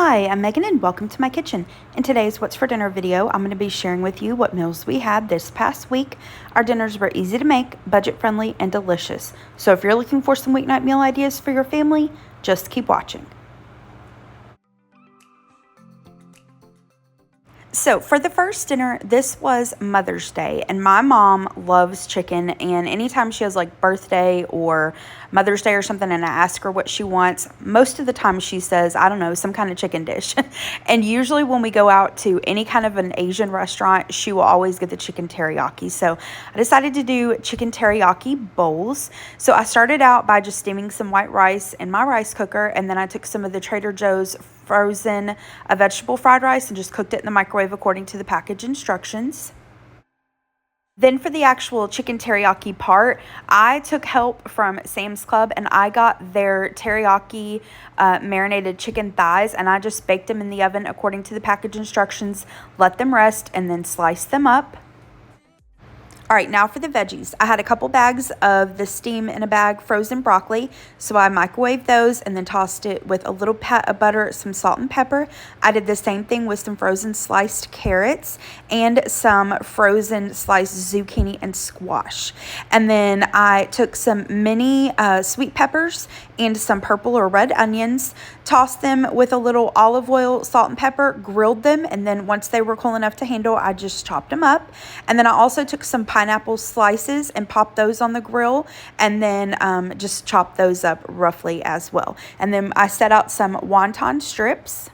Hi, I'm Megan and welcome to my kitchen. In today's What's for Dinner video, I'm going to be sharing with you what meals we had this past week. Our dinners were easy to make, budget friendly, and delicious. So if you're looking for some weeknight meal ideas for your family, just keep watching. So for the first dinner, this was Mother's Day, and my mom loves chicken, and anytime she has like birthday or Mother's Day or something and I ask her what she wants, most of the time she says, I don't know, some kind of chicken dish. And usually when we go out to any kind of an Asian restaurant, she will always get the chicken teriyaki. So I decided to do chicken teriyaki bowls. So I started out by just steaming some white rice in my rice cooker, and then I took some of the Trader Joe's frozen vegetable fried rice and just cooked it in the microwave according to the package instructions. Then for the actual chicken teriyaki part, I took help from Sam's Club and I got their teriyaki marinated chicken thighs, and I just baked them in the oven according to the package instructions, let them rest, and then sliced them up. All right, now for the veggies. I had a couple bags of the steam in a bag frozen broccoli, so I microwaved those and then tossed it with a little pat of butter, some salt and pepper. I did the same thing with some frozen sliced carrots and some frozen sliced zucchini and squash. And then I took some mini sweet peppers and some purple or red onions, tossed them with a little olive oil, salt and pepper, grilled them, and then once they were cool enough to handle, I just chopped them up. And then I also took some pineapple slices and popped those on the grill, and then just chopped those up roughly as well. And then I set out some wonton strips.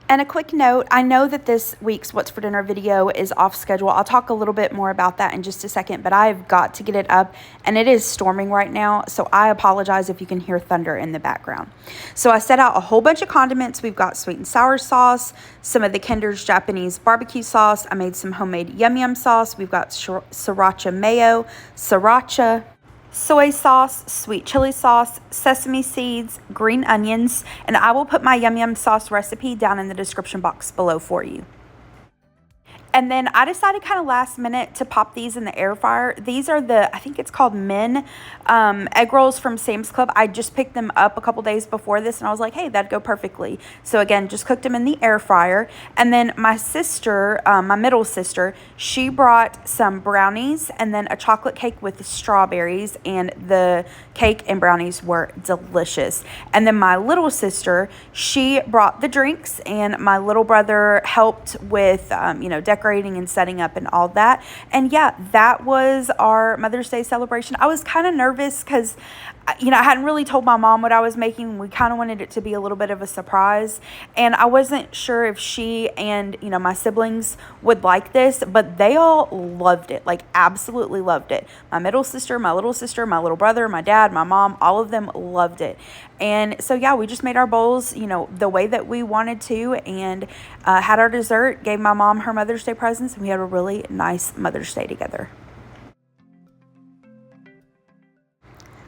And a quick note, I know that this week's What's for Dinner video is off schedule. I'll talk a little bit more about that in just a second, but I've got to get it up, and it is storming right now, so I apologize if you can hear thunder in the background. So I set out a whole bunch of condiments. We've got sweet and sour sauce, some of the Kinder's Japanese barbecue sauce. I made some homemade yum yum sauce. We've got sriracha mayo, sriracha, soy sauce, sweet chili sauce, sesame seeds, green onions, and I will put my yum yum sauce recipe down in the description box below for you. And then I decided kind of last minute to pop these in the air fryer. These are I think it's called Min egg rolls from Sam's Club. I just picked them up a couple days before this, and I was like, hey, that'd go perfectly. So again, just cooked them in the air fryer. And then my sister, my middle sister, she brought some brownies and then a chocolate cake with strawberries, and the cake and brownies were delicious. And then my little sister, she brought the drinks, and my little brother helped with, decorating and setting up and all that. And yeah, that was our Mother's Day celebration. I was kind of nervous because, I hadn't really told my mom what I was making. We kind of wanted it to be a little bit of a surprise. And I wasn't sure if she and, my siblings would like this, but they all loved it, like absolutely loved it. My middle sister, my little brother, my dad, my mom, all of them loved it. And so, yeah, we just made our bowls, the way that we wanted to, and had our dessert, gave my mom her Mother's Day presents, and we had a really nice Mother's Day together.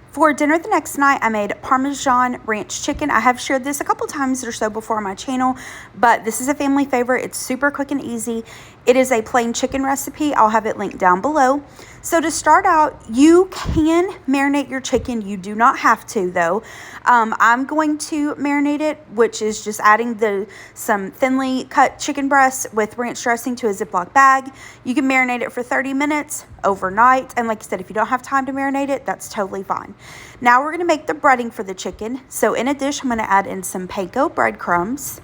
For dinner the next night, I made Parmesan ranch chicken. I have shared this a couple times or so before on my channel, but this is a family favorite. It's super quick and easy. It is a plain chicken recipe. I'll have it linked down below. So to start out, you can marinate your chicken. You do not have to, though. I'm going to marinate it, which is just adding some thinly cut chicken breasts with ranch dressing to a Ziploc bag. You can marinate it for 30 minutes overnight. And like I said, if you don't have time to marinate it, that's totally fine. Now we're going to make the breading for the chicken. So in a dish, I'm going to add in some panko breadcrumbs.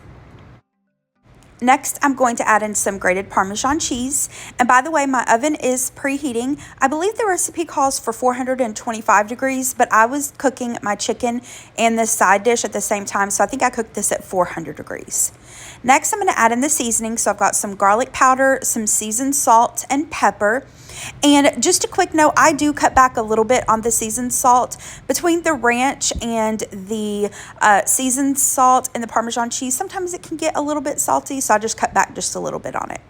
Next, I'm going to add in some grated Parmesan cheese. And by the way, my oven is preheating. I believe the recipe calls for 425 degrees, but I was cooking my chicken and this side dish at the same time, so I think I cooked this at 400 degrees. Next, I'm going to add in the seasoning. So I've got some garlic powder, some seasoned salt and pepper. And just a quick note, I do cut back a little bit on the seasoned salt. Between the ranch and the seasoned salt and the Parmesan cheese, sometimes it can get a little bit salty, so I just cut back just a little bit on it.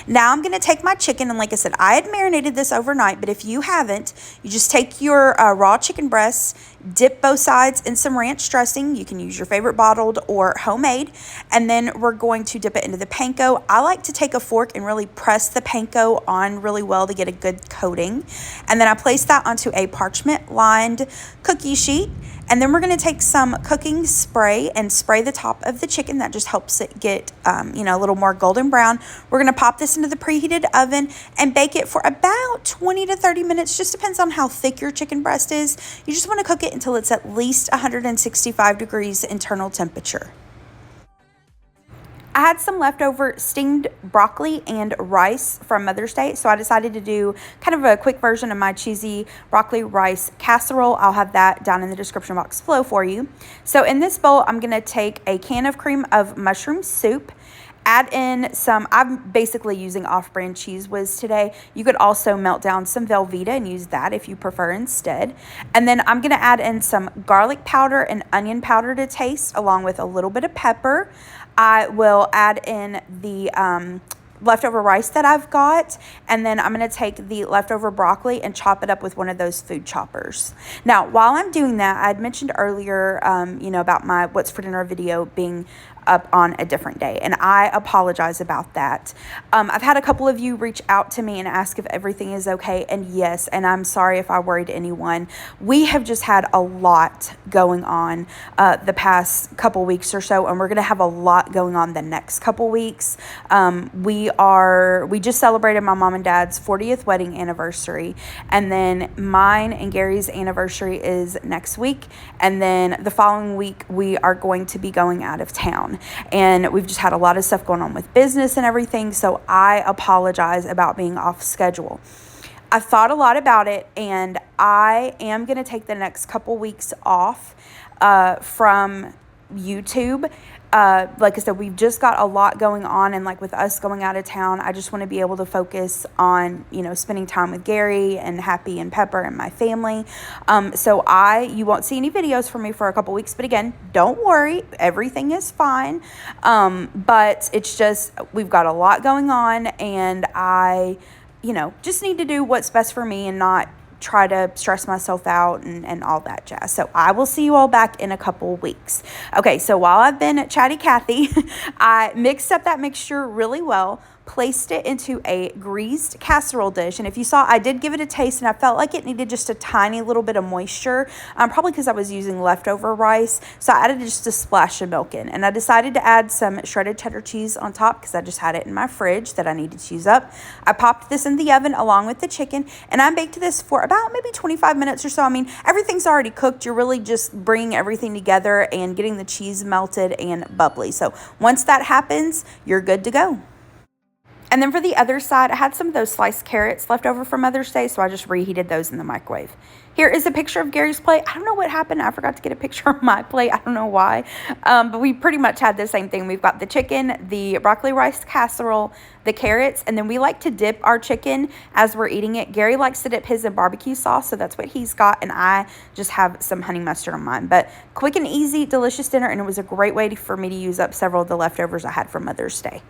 Now I'm going to take my chicken, and like I said, I had marinated this overnight, but if you haven't, you just take your raw chicken breasts, Dip both sides in some ranch dressing. You can use your favorite bottled or homemade. And then we're going to dip it into the panko. I like to take a fork and really press the panko on really well to get a good coating. And then I place that onto a parchment lined cookie sheet. And then we're going to take some cooking spray and spray the top of the chicken. That just helps it get, a little more golden brown. We're going to pop this into the preheated oven and bake it for about 20 to 30 minutes. Just depends on how thick your chicken breast is. You just want to cook it until it's at least 165 degrees internal temperature. I had some leftover steamed broccoli and rice from Mother's Day, so I decided to do kind of a quick version of my cheesy broccoli rice casserole. I'll have that down in the description box below for you. So in this bowl, I'm going to take a can of cream of mushroom soup, add in some, I'm basically using off-brand Cheese Whiz today. You could also melt down some Velveeta and use that if you prefer instead. And then I'm going to add in some garlic powder and onion powder to taste, along with a little bit of pepper. I will add in the leftover rice that I've got, and then I'm going to take the leftover broccoli and chop it up with one of those food choppers. Now, while I'm doing that, I had mentioned earlier, about my What's for Dinner video being up on a different day, and I apologize about that. I've had a couple of you reach out to me and ask if everything is okay, and yes, and I'm sorry if I worried anyone. We have just had a lot going on the past couple weeks or so, and we're gonna have a lot going on the next couple weeks. We just celebrated my mom and dad's 40th wedding anniversary, and then mine and Gary's anniversary is next week, and then the following week we are going to be going out of town. And we've just had a lot of stuff going on with business and everything, so I apologize about being off schedule. I thought a lot about it, and I am going to take the next couple weeks off from YouTube. Like I said, we've just got a lot going on, and like with us going out of town, I just want to be able to focus on, spending time with Gary and Happy and Pepper and my family. So you won't see any videos from me for a couple weeks, but again, don't worry, everything is fine. But it's just, we've got a lot going on, and I, just need to do what's best for me and not try to stress myself out and all that jazz. So I will see you all back in a couple weeks. Okay, so while I've been Chatty Cathy, I mixed up that mixture really well, placed it into a greased casserole dish. And if you saw, I did give it a taste, and I felt like it needed just a tiny little bit of moisture, probably because I was using leftover rice. So I added just a splash of milk in, and I decided to add some shredded cheddar cheese on top because I just had it in my fridge that I needed to use up. I popped this in the oven along with the chicken, and I baked this for about maybe 25 minutes or so. I mean, everything's already cooked. You're really just bringing everything together and getting the cheese melted and bubbly. So once that happens, you're good to go. And then for the other side, I had some of those sliced carrots left over from Mother's Day, so I just reheated those in the microwave. Here is a picture of Gary's plate. I don't know what happened. I forgot to get a picture of my plate. I don't know why. But we pretty much had the same thing. We've got the chicken, the broccoli rice casserole, the carrots, and then we like to dip our chicken as we're eating it. Gary likes to dip his in barbecue sauce, so that's what he's got, and I just have some honey mustard on mine. But quick and easy, delicious dinner, and it was a great way for me to use up several of the leftovers I had from Mother's Day.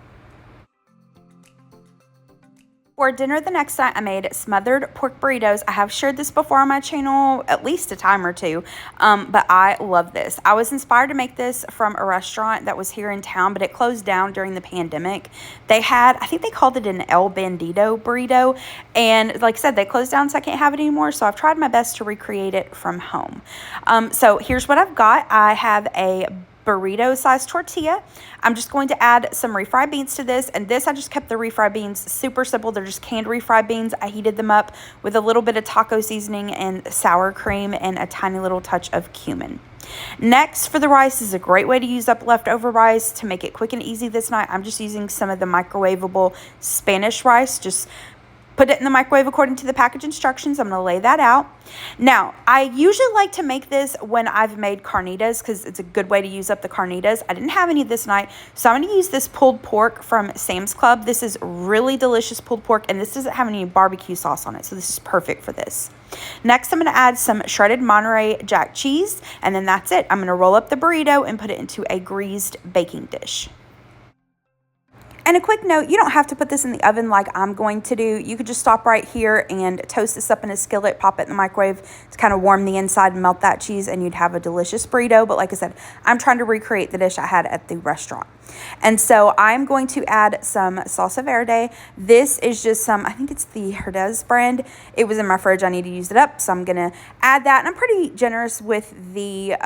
For dinner the next night, I made smothered pork burritos. I have shared this before on my channel at least a time or two, but I love this. I was inspired to make this from a restaurant that was here in town, but it closed down during the pandemic. They had, I think they called it an El Bandito burrito, and like I said, they closed down, so I can't have it anymore, so I've tried my best to recreate it from home. So here's what I've got. I have a burrito sized tortilla. I'm just going to add some refried beans to this, and this I just kept the refried beans super simple. They're just canned refried beans. I heated them up with a little bit of taco seasoning and sour cream and a tiny little touch of cumin. Next, for the rice, is a great way to use up leftover rice to make it quick and easy this night. I'm just using some of the microwavable Spanish rice. Just put it in the microwave according to the package instructions. I'm going to lay that out. Now, I usually like to make this when I've made carnitas because it's a good way to use up the carnitas. I didn't have any this night, so I'm going to use this pulled pork from Sam's Club. This is really delicious pulled pork, and this doesn't have any barbecue sauce on it, so this is perfect for this. Next, I'm going to add some shredded Monterey Jack cheese, and then that's it. I'm going to roll up the burrito and put it into a greased baking dish. And a quick note, you don't have to put this in the oven like I'm going to do. You could just stop right here and toast this up in a skillet, pop it in the microwave to kind of warm the inside and melt that cheese, and you'd have a delicious burrito. But like I said, I'm trying to recreate the dish I had at the restaurant. And so I'm going to add some salsa verde. This is just some, I think it's the Herdez brand. It was in my fridge. I need to use it up, so I'm going to add that. And I'm pretty generous with the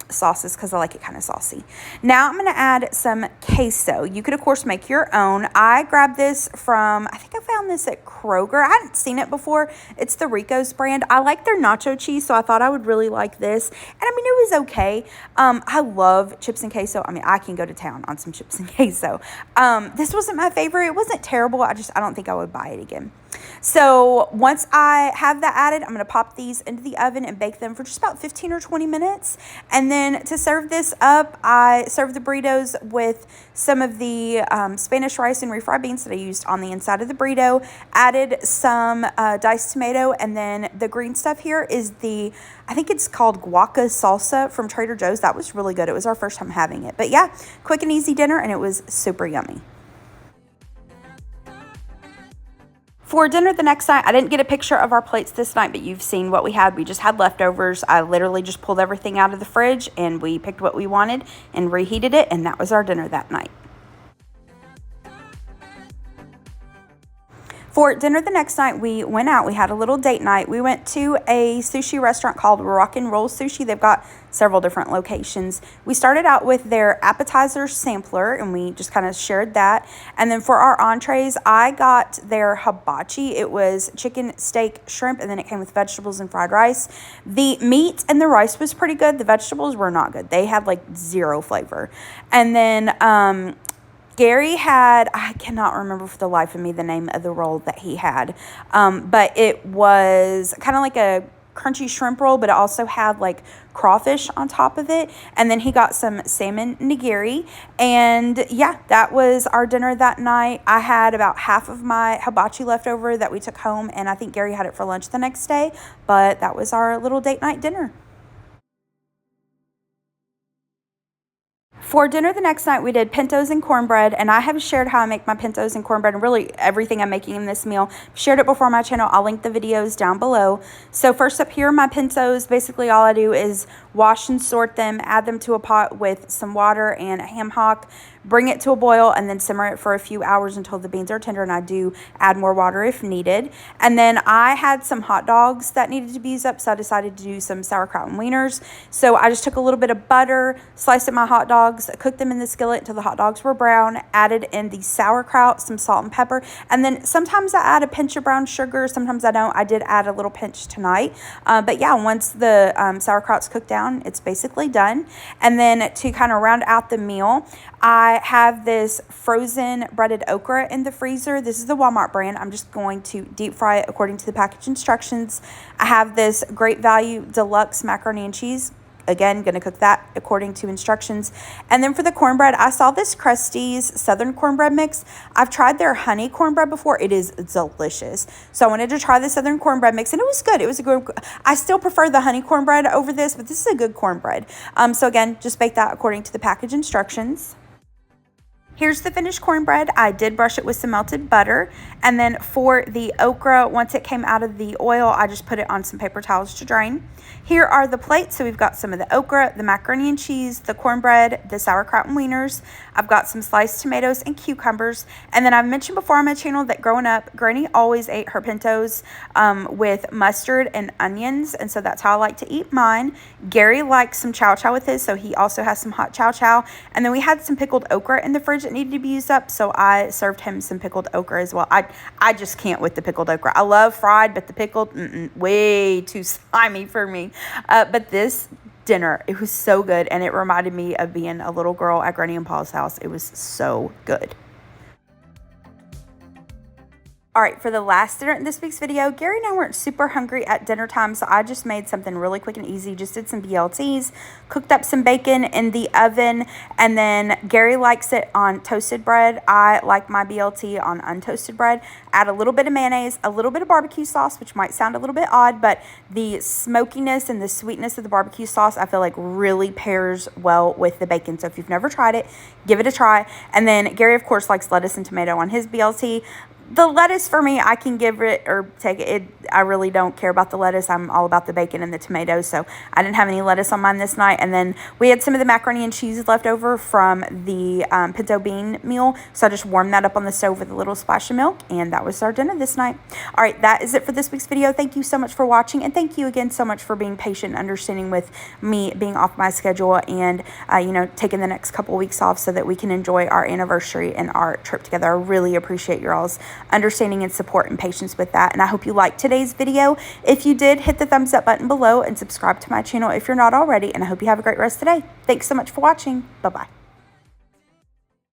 sauces because I like it kind of saucy. Now I'm going to add some queso. You could of course make your own. I grabbed this from, I think I found this at Kroger. I hadn't seen it before. It's the Rico's brand. I like their nacho cheese, so I thought I would really like this. And I mean, it was okay. I love chips and queso. I mean, I can go to town on some chips and queso. This wasn't my favorite. It wasn't terrible. I don't think I would buy it again. So once I have that added, I'm going to pop these into the oven and bake them for just about 15 or 20 minutes. And then to serve this up, I serve the burritos with some of the Spanish rice and refried beans that I used on the inside of the burrito. Added some diced tomato, and then the green stuff here is I think it's called guaca salsa from Trader Joe's. That was really good. It was our first time having it. But yeah, quick and easy dinner, and it was super yummy. For dinner the next night, I didn't get a picture of our plates this night, but you've seen what we had. We just had leftovers. I literally just pulled everything out of the fridge and we picked what we wanted and reheated it, and that was our dinner that night. For dinner the next night, we went out. We had a little date night. We went to a sushi restaurant called Rock and Roll Sushi. They've got several different locations. We started out with their appetizer sampler, and we just kind of shared that. And then for our entrees, I got their hibachi. It was chicken, steak, shrimp, and then it came with vegetables and fried rice. The meat and the rice was pretty good. The vegetables were not good. They had like zero flavor. And then Gary had, I cannot remember for the life of me the name of the roll that he had, but it was kind of like a crunchy shrimp roll, but it also had like crawfish on top of it. And then he got some salmon nigiri. And yeah, that was our dinner that night. I had about half of my hibachi left over that we took home, and I think Gary had it for lunch the next day. But that was our little date night dinner. For dinner the next night, we did pintos and cornbread, and I have shared how I make my pintos and cornbread and really everything I'm making in this meal. I've shared it before on my channel. I'll link the videos down below. So first up here are my pintos. Basically all I do is wash and sort them, add them to a pot with some water and a ham hock, bring it to a boil, and then simmer it for a few hours until the beans are tender, and I do add more water if needed. And then I had some hot dogs that needed to be used up, so I decided to do some sauerkraut and wieners. So I just took a little bit of butter, sliced up my hot dogs, cooked them in the skillet until the hot dogs were brown, added in the sauerkraut, some salt and pepper, and then sometimes I add a pinch of brown sugar, sometimes I don't. I did add a little pinch tonight. But yeah, once the sauerkraut's cooked down, it's basically done. And then to kind of round out the meal, I have this frozen breaded okra in the freezer. This is the Walmart brand. I'm just going to deep fry it according to the package instructions. I have this Great Value Deluxe macaroni and cheese. Again, going to cook that according to instructions. And then for the cornbread, I saw this Krusty's Southern cornbread mix. I've tried their honey cornbread before. It is delicious. So I wanted to try the Southern cornbread mix, and it was good. It was a good. I still prefer the honey cornbread over this, but this is a good cornbread. So again, just bake that according to the package instructions. Here's the finished cornbread. I did brush it with some melted butter. And then for the okra, once it came out of the oil, I just put it on some paper towels to drain. Here are the plates. So we've got some of the okra, the macaroni and cheese, the cornbread, the sauerkraut and wieners. I've got some sliced tomatoes and cucumbers. And then I've mentioned before on my channel that growing up, Granny always ate her pintos with mustard and onions. And so that's how I like to eat mine. Gary likes some chow chow with his, so he also has some hot chow chow. And then we had some pickled okra in the fridge that needed to be used up, so I served him some pickled okra as well. I just can't with the pickled okra. I love fried, but the pickled, way too slimy for me. But this dinner, it was so good, and it reminded me of being a little girl at Granny and Paul's house. It was so good. All right, for the last dinner in this week's video, Gary and I weren't super hungry at dinner time, so I just made something really quick and easy. Just did some BLTs, cooked up some bacon in the oven, and then Gary likes it on toasted bread. I like my BLT on untoasted bread. Add a little bit of mayonnaise, a little bit of barbecue sauce, which might sound a little bit odd, but the smokiness and the sweetness of the barbecue sauce, I feel like really pairs well with the bacon. So if you've never tried it, give it a try. And then Gary, of course, likes lettuce and tomato on his BLT. The lettuce for me, I can give it or take it. I really don't care about the lettuce. I'm all about the bacon and the tomatoes. So I didn't have any lettuce on mine this night. And then we had some of the macaroni and cheese left over from the pinto bean meal. So I just warmed that up on the stove with a little splash of milk. And that was our dinner this night. All right, that is it for this week's video. Thank you so much for watching. And thank you again so much for being patient and understanding with me being off my schedule and, taking the next couple weeks off so that we can enjoy our anniversary and our trip together. I really appreciate your all's understanding and support and patience with that. And I hope you liked today's video. If you did, hit the thumbs up button below and subscribe to my channel if you're not already. And I hope you have a great rest of the day. Thanks so much for watching. Bye-bye.